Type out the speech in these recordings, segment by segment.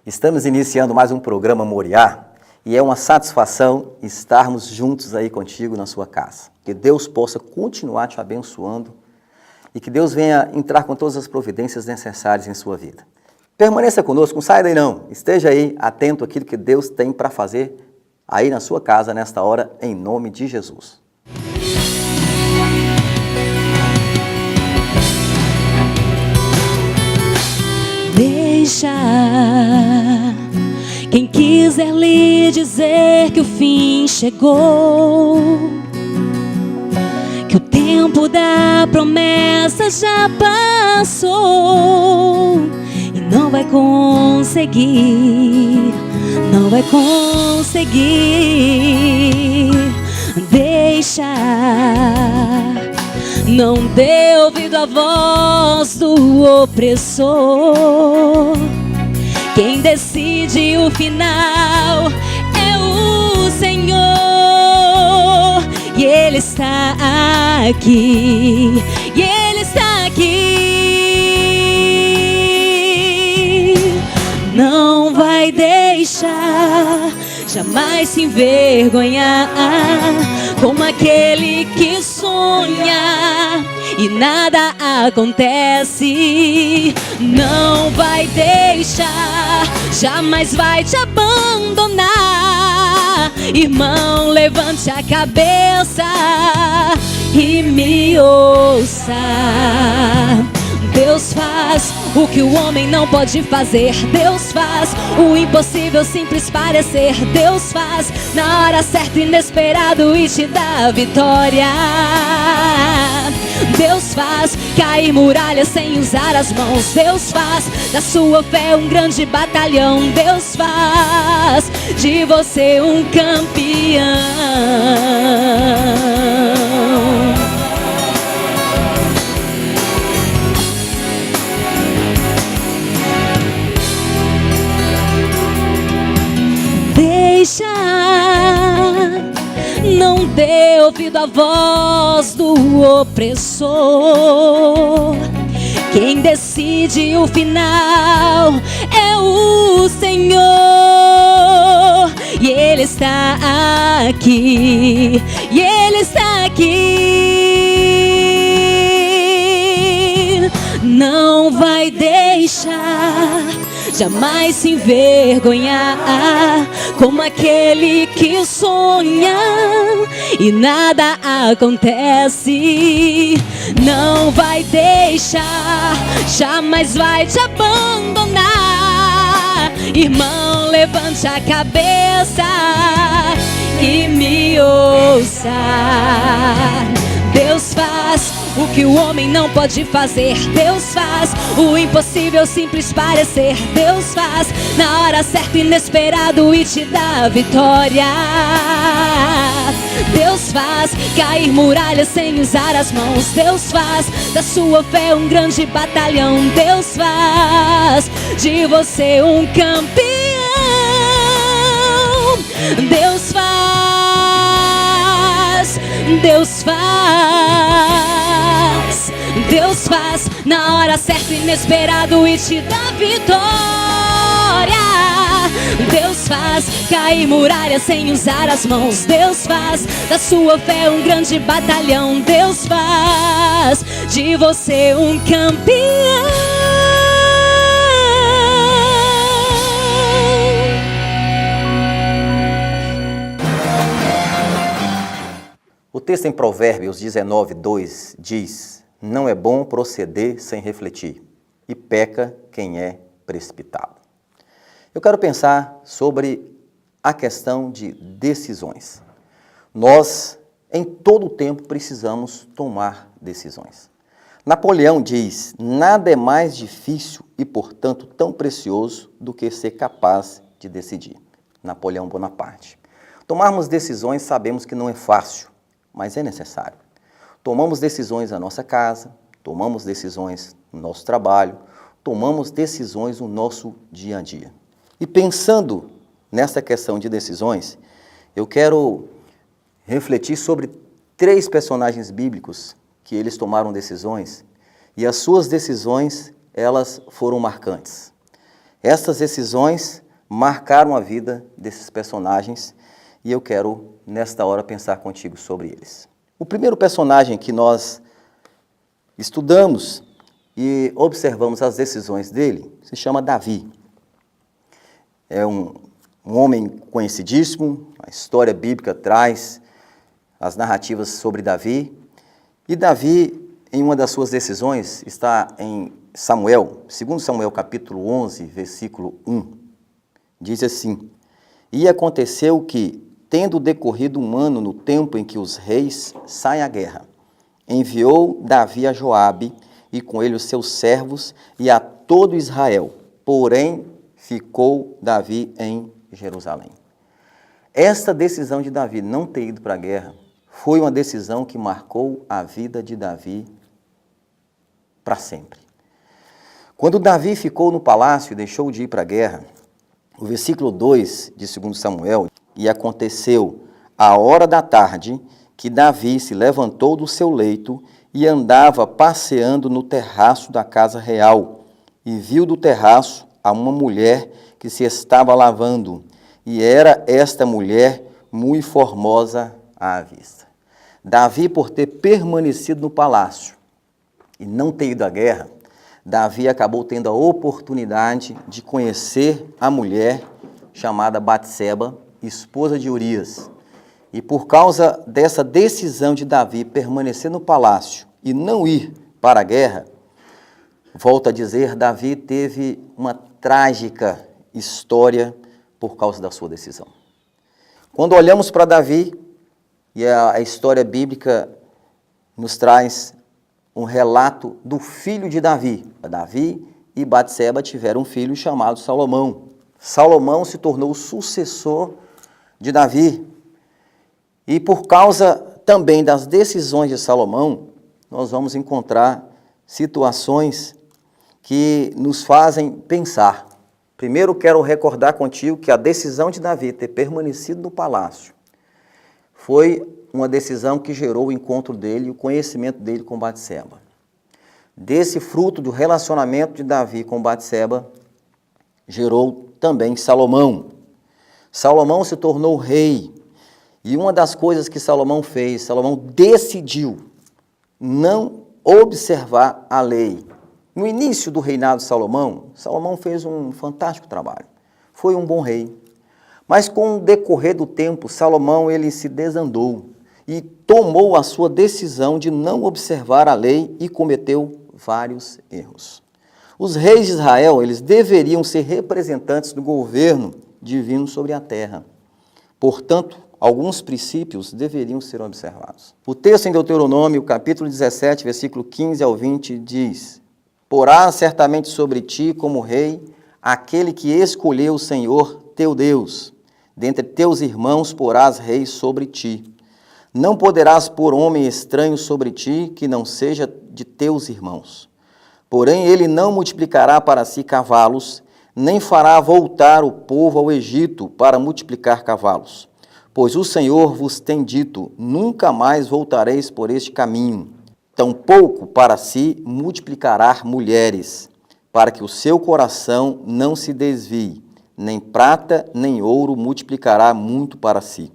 Estamos iniciando mais um programa Moriá e é uma satisfação estarmos juntos aí contigo na sua casa. Que Deus possa continuar te abençoando e que Deus venha entrar com todas as providências necessárias em sua vida. Permaneça conosco, não saia daí não. Esteja aí atento àquilo que Deus tem para fazer aí na sua casa nesta hora, em nome de Jesus. Deixa quem quiser lhe dizer que o fim chegou, que o tempo da promessa já passou e não vai conseguir, não vai conseguir. Deixa, não dê ouvido à voz do opressor. Quem decide o final é o Senhor, e Ele está aqui, e Ele está aqui. Não vai deixar jamais se envergonhar como aquele que sonha e nada acontece. Não vai deixar, jamais vai te abandonar. Irmão, levante a cabeça e me ouça. Deus faz o que o homem não pode fazer. Deus faz o impossível simples parecer. Deus faz na hora certa, inesperado, e te dá a vitória. Deus faz cair muralhas sem usar as mãos. Deus faz da sua fé um grande batalhão. Deus faz de você um campeão. Deixa, não dê ouvido à voz do opressor. Quem decide o final é o Senhor, e Ele está aqui, e Ele está aqui. Não vai deixar jamais se envergonhar como aquele que sonha e nada acontece. Não vai deixar, jamais vai te abandonar. Irmão, levante a cabeça e me ouça. Deus faz o que o homem não pode fazer. Deus faz o impossível simples parecer. Deus faz na hora certa, inesperado, e te dá a vitória. Deus faz cair muralhas sem usar as mãos. Deus faz da sua fé um grande batalhão. Deus faz de você um campeão. Deus faz, Deus faz, Deus faz na hora certa, inesperado, e te dá vitória. Deus faz cair muralhas sem usar as mãos. Deus faz da sua fé um grande batalhão. Deus faz de você um campeão. O texto em Provérbios 19:2 diz: não é bom proceder sem refletir, e peca quem é precipitado. Eu quero pensar sobre a questão de decisões. Nós, em todo o tempo, precisamos tomar decisões. Napoleão diz: nada é mais difícil e, portanto, tão precioso do que ser capaz de decidir. Napoleão Bonaparte. Tomarmos decisões sabemos que não é fácil, mas é necessário. Tomamos decisões na nossa casa, tomamos decisões no nosso trabalho, tomamos decisões no nosso dia a dia. E pensando nessa questão de decisões, eu quero refletir sobre 3 personagens bíblicos que eles tomaram decisões e as suas decisões, elas foram marcantes. Essas decisões marcaram a vida desses personagens e eu quero, nesta hora, pensar contigo sobre eles. O primeiro personagem que nós estudamos e observamos as decisões dele se chama Davi. É um homem conhecidíssimo, a história bíblica traz as narrativas sobre Davi. E Davi, em uma das suas decisões, está em Samuel, 2 Samuel capítulo 11, versículo 1. Diz assim: E aconteceu que, tendo decorrido um ano no tempo em que os reis saem à guerra, enviou Davi a Joabe, e com ele os seus servos, e a todo Israel. Porém, ficou Davi em Jerusalém. Esta decisão de Davi não ter ido para a guerra foi uma decisão que marcou a vida de Davi para sempre. Quando Davi ficou no palácio e deixou de ir para a guerra, o versículo 2 de 2 Samuel, e aconteceu à hora da tarde que Davi se levantou do seu leito e andava passeando no terraço da casa real, e viu do terraço a uma mulher que se estava lavando, e era esta mulher muito formosa à vista. Davi, por ter permanecido no palácio e não ter ido à guerra, Davi acabou tendo a oportunidade de conhecer a mulher chamada Batseba, esposa de Urias. E por causa dessa decisão de Davi permanecer no palácio e não ir para a guerra, volto a dizer, Davi teve uma trágica história por causa da sua decisão. Quando olhamos para Davi, e a história bíblica nos traz um relato do filho de Davi. Davi e Batseba tiveram um filho chamado Salomão. Salomão se tornou o sucessor de Davi. E por causa também das decisões de Salomão, nós vamos encontrar situações que nos fazem pensar. Primeiro, quero recordar contigo que a decisão de Davi ter permanecido no palácio foi uma decisão que gerou o encontro dele e o conhecimento dele com Batseba. Desse fruto do relacionamento de Davi com Batseba, gerou também Salomão. Salomão se tornou rei. E uma das coisas que Salomão fez, Salomão decidiu não observar a lei. No início do reinado de Salomão, Salomão fez um fantástico trabalho. Foi um bom rei. Mas com o decorrer do tempo, Salomão ele se desandou e tomou a sua decisão de não observar a lei e cometeu vários erros. Os reis de Israel, eles deveriam ser representantes do governo divino sobre a terra. Portanto, alguns princípios deveriam ser observados. O texto em Deuteronômio, capítulo 17, versículo 15 ao 20, diz: Porá certamente sobre ti como rei aquele que escolheu o Senhor teu Deus. Dentre teus irmãos porás rei sobre ti. Não poderás pôr homem estranho sobre ti que não seja de teus irmãos. Porém, ele não multiplicará para si cavalos, nem fará voltar o povo ao Egito para multiplicar cavalos. Pois o Senhor vos tem dito, nunca mais voltareis por este caminho. Tampouco para si multiplicará mulheres, para que o seu coração não se desvie, nem prata nem ouro multiplicará muito para si.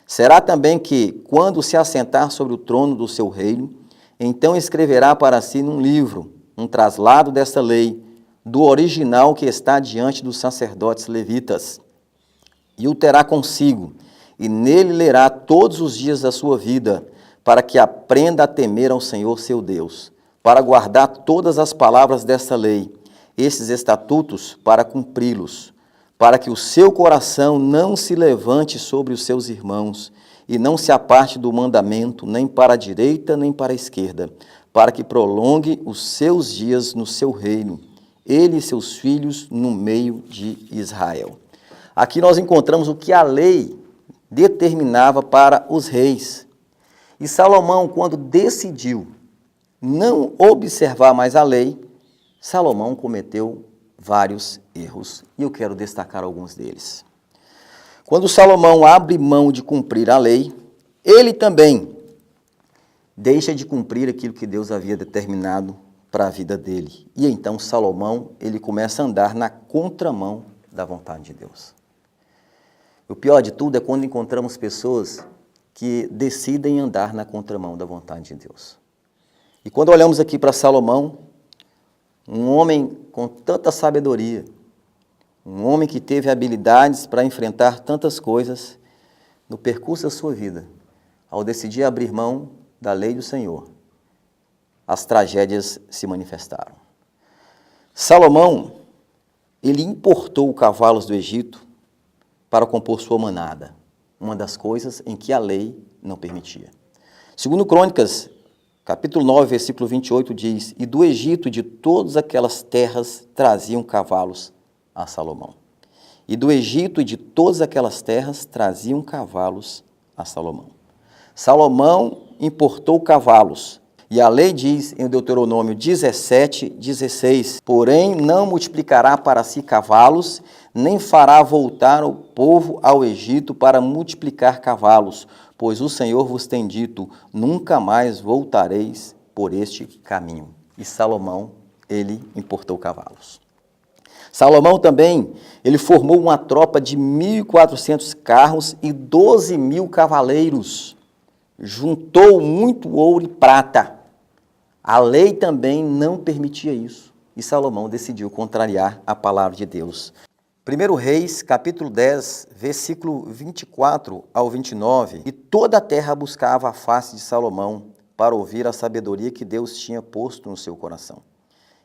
Será também que, quando se assentar sobre o trono do seu reino, então escreverá para si num livro, um traslado desta lei, do original que está diante dos sacerdotes levitas, e o terá consigo, e nele lerá todos os dias da sua vida, para que aprenda a temer ao Senhor seu Deus, para guardar todas as palavras desta lei, esses estatutos para cumpri-los, para que o seu coração não se levante sobre os seus irmãos, e não se aparte do mandamento, nem para a direita, nem para a esquerda, para que prolongue os seus dias no seu reino, ele e seus filhos no meio de Israel. Aqui nós encontramos o que a lei determinava para os reis. E Salomão, quando decidiu não observar mais a lei, Salomão cometeu vários erros. E eu quero destacar alguns deles. Quando Salomão abre mão de cumprir a lei, ele também deixa de cumprir aquilo que Deus havia determinado para a vida dele. E então Salomão, ele começa a andar na contramão da vontade de Deus. O pior de tudo é quando encontramos pessoas que decidem andar na contramão da vontade de Deus. E quando olhamos aqui para Salomão, um homem com tanta sabedoria, um homem que teve habilidades para enfrentar tantas coisas, no percurso da sua vida, ao decidir abrir mão da lei do Senhor, as tragédias se manifestaram. Salomão, ele importou cavalos do Egito para compor sua manada, uma das coisas em que a lei não permitia. Segundo Crônicas, capítulo 9, versículo 28 diz: e do Egito e de todas aquelas terras traziam cavalos a Salomão. E do Egito e de todas aquelas terras traziam cavalos a Salomão. Salomão importou cavalos. E a lei diz em Deuteronômio 17:16: porém não multiplicará para si cavalos, nem fará voltar o povo ao Egito para multiplicar cavalos, pois o Senhor vos tem dito: nunca mais voltareis por este caminho. E Salomão, ele importou cavalos. Salomão também, ele formou uma tropa de 1.400 carros e 12.000 cavaleiros. Juntou muito ouro e prata. A lei também não permitia isso. E Salomão decidiu contrariar a palavra de Deus. 1 Reis, capítulo 10, versículo 24 ao 29. E toda a terra buscava a face de Salomão para ouvir a sabedoria que Deus tinha posto no seu coração.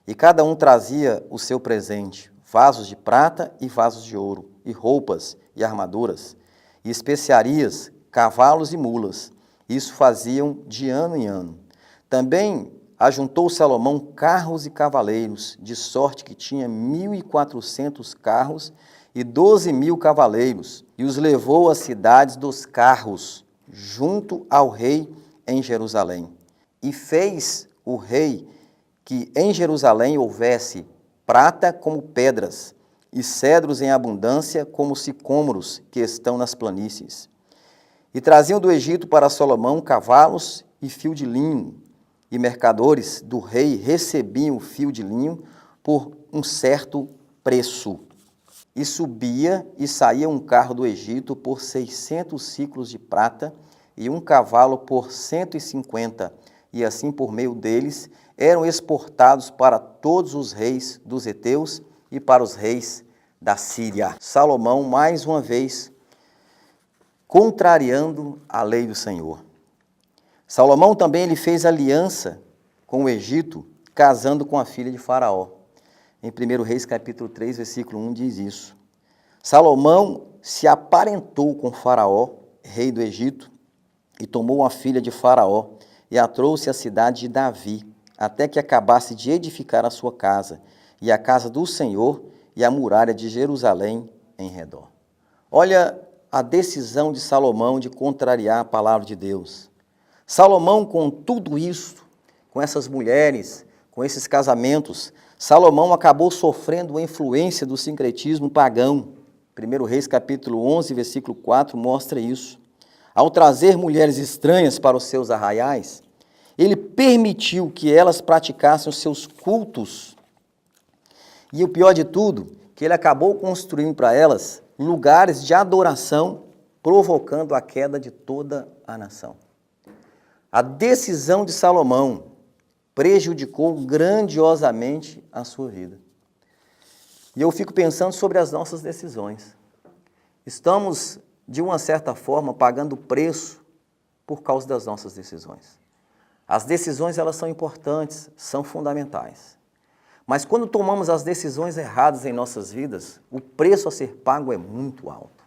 E cada um trazia o seu presente, vasos de prata e vasos de ouro, e roupas e armaduras, e especiarias, cavalos e mulas. Isso faziam de ano em ano. Também ajuntou Salomão carros e cavaleiros, de sorte que tinha 1.400 carros e 12.000 cavaleiros, e os levou às cidades dos carros, junto ao rei em Jerusalém. E fez o rei que em Jerusalém houvesse prata como pedras, e cedros em abundância como sicômoros que estão nas planícies. E traziam do Egito para Salomão cavalos e fio de linho, e mercadores do rei recebiam o fio de linho por um certo preço. E subia e saía um carro do Egito por 600 ciclos de prata e um cavalo por 150, e assim por meio deles eram exportados para todos os reis dos heteus e para os reis da Síria. Salomão, mais uma vez, contrariando a lei do Senhor. Salomão também ele fez aliança com o Egito, casando com a filha de Faraó. Em 1 Reis, capítulo 3, versículo 1, diz isso. Salomão se aparentou com Faraó, rei do Egito, e tomou a filha de Faraó e a trouxe à cidade de Davi, até que acabasse de edificar a sua casa, e a casa do Senhor e a muralha de Jerusalém em redor. Olha a decisão de Salomão de contrariar a palavra de Deus. Salomão, com tudo isso, com essas mulheres, com esses casamentos, Salomão acabou sofrendo a influência do sincretismo pagão. 1 Reis, capítulo 11, versículo 4, mostra isso. Ao trazer mulheres estranhas para os seus arraiais, ele permitiu que elas praticassem os seus cultos. E o pior de tudo, que ele acabou construindo para elas lugares de adoração, provocando a queda de toda a nação. A decisão de Salomão prejudicou grandiosamente a sua vida. E eu fico pensando sobre as nossas decisões. Estamos, de uma certa forma, pagando preço por causa das nossas decisões. As decisões, elas são importantes, são fundamentais. Mas quando tomamos as decisões erradas em nossas vidas, o preço a ser pago é muito alto.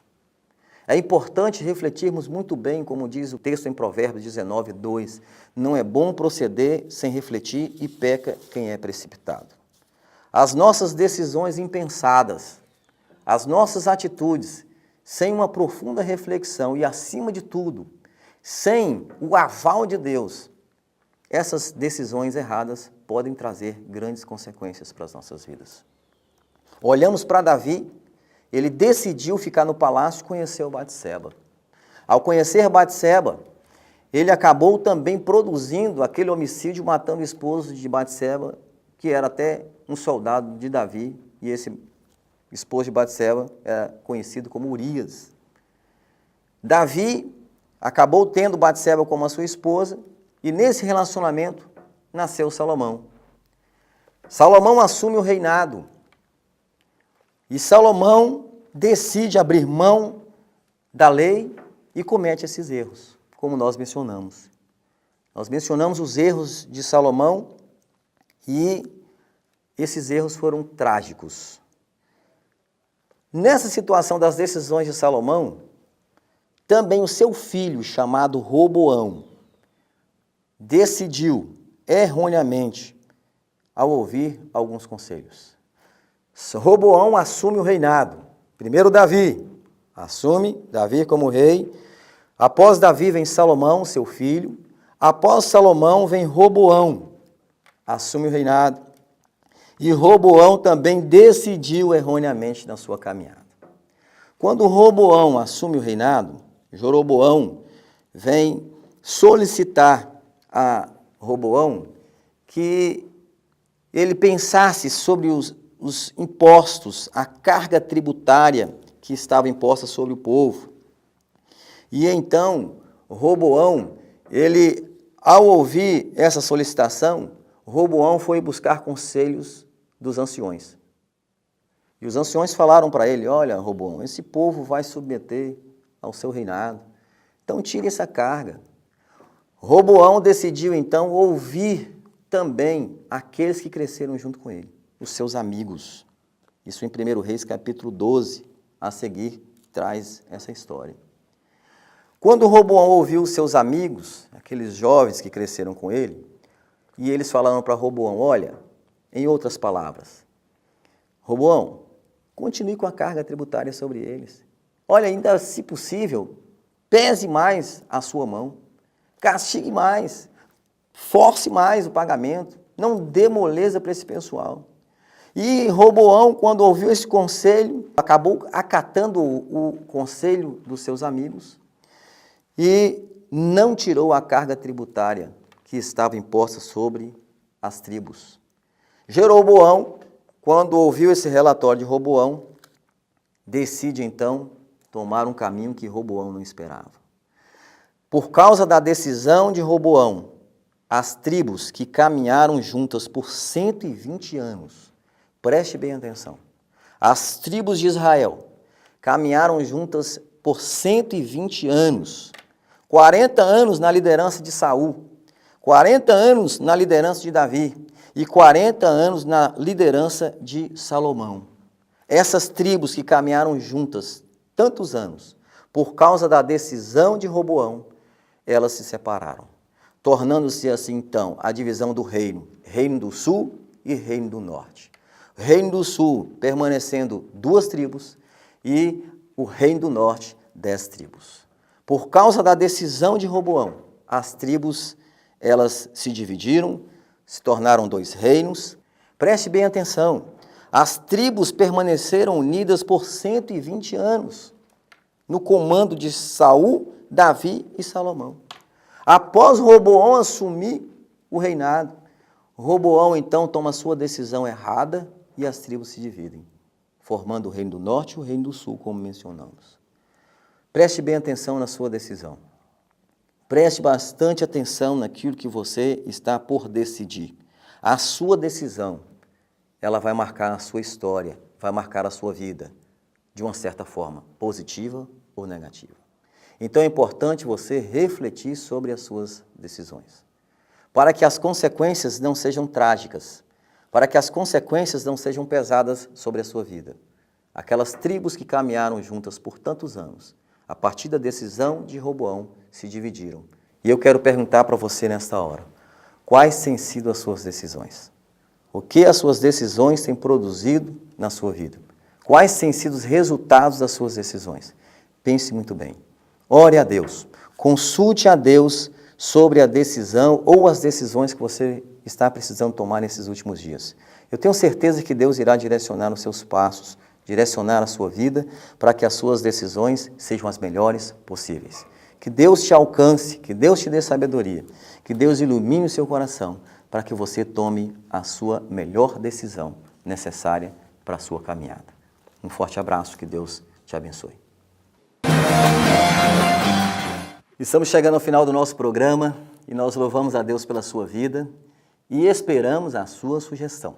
É importante refletirmos muito bem, como diz o texto em Provérbios 19:2, não é bom proceder sem refletir e peca quem é precipitado. As nossas decisões impensadas, as nossas atitudes, sem uma profunda reflexão e, acima de tudo, sem o aval de Deus, essas decisões erradas podem trazer grandes consequências para as nossas vidas. Olhamos para Davi, ele decidiu ficar no palácio e conheceu Batseba. Ao conhecer Batseba, ele acabou também produzindo aquele homicídio, matando o esposo de Batseba que era até um soldado de Davi, e esse esposo de Batseba era conhecido como Urias. Davi acabou tendo Batseba como a sua esposa, e nesse relacionamento nasceu Salomão. Salomão assume o reinado, e Salomão decide abrir mão da lei e comete esses erros, como nós mencionamos. Nós mencionamos os erros de Salomão e esses erros foram trágicos. Nessa situação das decisões de Salomão, também o seu filho, chamado Roboão, decidiu erroneamente ao ouvir alguns conselhos. Roboão assume o reinado. Primeiro Davi, assume Davi como rei. Após Davi vem Salomão, seu filho. Após Salomão vem Roboão, assume o reinado. E Roboão também decidiu erroneamente na sua caminhada. Quando Roboão assume o reinado, Jeroboão vem solicitar a Roboão que ele pensasse sobre os impostos, a carga tributária que estava imposta sobre o povo. E então, Roboão, ao ouvir essa solicitação, Roboão foi buscar conselhos dos anciões. E os anciões falaram para ele, olha, Roboão, esse povo vai submeter ao seu reinado, então tire essa carga. Roboão decidiu então ouvir também aqueles que cresceram junto com ele, os seus amigos. Isso em 1 Reis capítulo 12, a seguir traz essa história. Quando Roboão ouviu os seus amigos, aqueles jovens que cresceram com ele, e eles falaram para Roboão, olha, em outras palavras, Roboão, continue com a carga tributária sobre eles. Olha, ainda se possível, pese mais a sua mão, castigue mais, force mais o pagamento, não dê moleza para esse pessoal. E Roboão, quando ouviu esse conselho, acabou acatando o conselho dos seus amigos e não tirou a carga tributária que estava imposta sobre as tribos. Jeroboão, quando ouviu esse relatório de Roboão, decide então tomar um caminho que Roboão não esperava. Por causa da decisão de Roboão, as tribos que caminharam juntas por 120 anos, preste bem atenção, as tribos de Israel caminharam juntas por 120 anos, 40 anos na liderança de Saul, 40 anos na liderança de Davi e 40 anos na liderança de Salomão. Essas tribos que caminharam juntas tantos anos, por causa da decisão de Roboão, elas se separaram, tornando-se assim então a divisão do reino, reino do sul e reino do norte. O reino do sul permanecendo 2 tribos e o reino do norte 10 tribos. Por causa da decisão de Roboão, as tribos elas se dividiram, se tornaram 2 reinos. Preste bem atenção, as tribos permaneceram unidas por 120 anos, no comando de Saul, Davi e Salomão. Após Roboão assumir o reinado, Roboão então toma a sua decisão errada e as tribos se dividem, formando o reino do norte e o reino do sul, como mencionamos. Preste bem atenção na sua decisão. Preste bastante atenção naquilo que você está por decidir. A sua decisão, ela vai marcar a sua história, vai marcar a sua vida, de uma certa forma, positiva ou negativa. Então é importante você refletir sobre as suas decisões, para que as consequências não sejam trágicas, para que as consequências não sejam pesadas sobre a sua vida. Aquelas tribos que caminharam juntas por tantos anos, a partir da decisão de Roboão, se dividiram. E eu quero perguntar para você nesta hora, quais têm sido as suas decisões? O que as suas decisões têm produzido na sua vida? Quais têm sido os resultados das suas decisões? Pense muito bem. Ore a Deus, consulte a Deus sobre a decisão ou as decisões que você está precisando tomar nesses últimos dias. Eu tenho certeza que Deus irá direcionar os seus passos, direcionar a sua vida para que as suas decisões sejam as melhores possíveis. Que Deus te alcance, que Deus te dê sabedoria, que Deus ilumine o seu coração, para que você tome a sua melhor decisão necessária para a sua caminhada. Um forte abraço, que Deus te abençoe. Estamos chegando ao final do nosso programa e nós louvamos a Deus pela sua vida e esperamos a sua sugestão.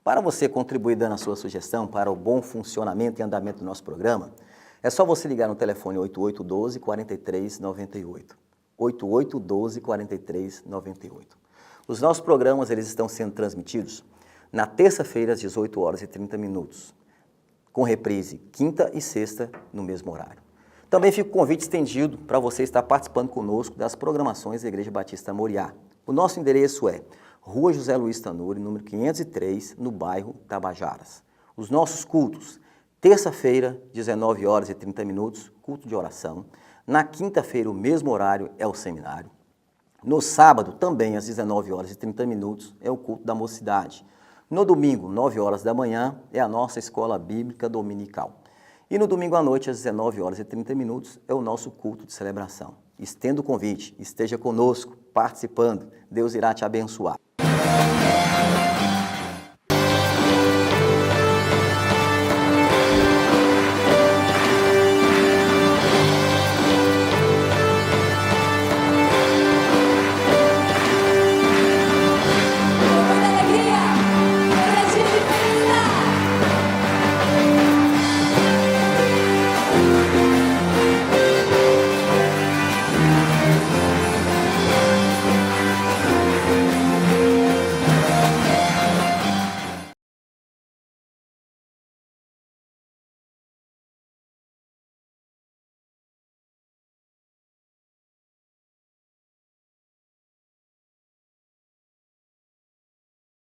Para você contribuir dando a sua sugestão para o bom funcionamento e andamento do nosso programa, é só você ligar no telefone 8812-4398. 8812-4398. Os nossos programas eles estão sendo transmitidos na terça-feira às 18h30, com reprise quinta e sexta no mesmo horário. Também fica o convite estendido para você estar participando conosco das programações da Igreja Batista Moriá. O nosso endereço é Rua José Luiz Tanuri, número 503, no bairro Tabajaras. Os nossos cultos, terça-feira, 19h30, culto de oração. Na quinta-feira, o mesmo horário, é o seminário. No sábado, também às 19h30, é o culto da mocidade. No domingo, 9h da manhã, é a nossa escola bíblica dominical. E no domingo à noite, às 19h30, é o nosso culto de celebração. Estendo o convite, esteja conosco, participando. Deus irá te abençoar.